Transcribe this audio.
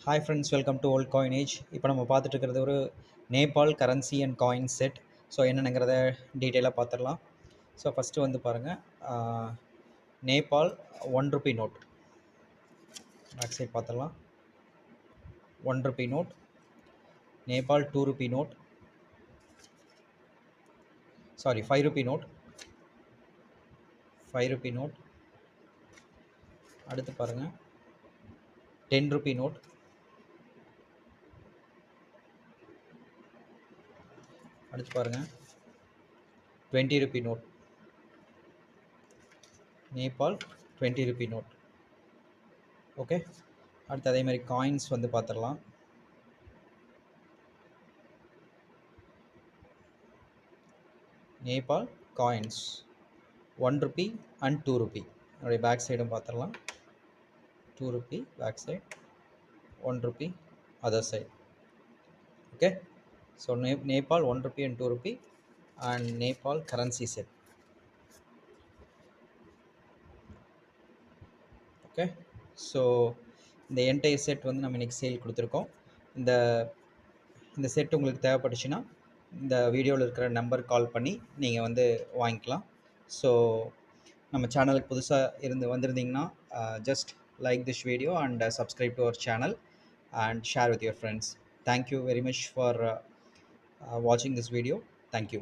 Hi friends, welcome to old coinage. இப்போ நம்ம பார்த்துட்டு இருக்கிறது ஒரு Nepal currency and coin set. So என்னென்னங்கிறத டீட்டெயிலாக பார்த்துடலாம். ஸோ ஃபஸ்ட்டு வந்து பாருங்கள், Nepal 1 rupee note. Back side பார்த்துடலாம். 1 rupee note, Nepal 2 rupee note, sorry 5 rupee note, 5 rupee note. அடுத்து பாருங்கள் 10 ரூபி நோட், அடுத்து பாருங்கள் 20 rupee note, Nepal 20 rupee note. Okay, அடுத்து அதே மாதிரி காயின்ஸ் வந்து பார்த்துடலாம். Nepal coins 1 rupee and 2 rupee. என்னுடைய பேக் சைடும் பார்த்துடலாம். 2 rupee back side, 1 rupee other side. Okay, so Nepal 1 rupee and 2 rupee and Nepal currency set. Okay, so இந்த என்டையர் செட் வந்து நம்ம இன்றைக்கி சேல் கொடுத்துருக்கோம். இந்த இந்த செட் உங்களுக்கு தேவைப்பட்டுச்சுன்னா இந்த வீடியோவில் இருக்கிற நம்பர் கால் பண்ணி நீங்கள் வந்து வாங்கிக்கலாம். ஸோ நம்ம சேனலுக்கு புதுசாக வந்திருந்தீங்கன்னா just like this video and subscribe to our channel and share with your friends. Thank you very much for watching this video. Thank you.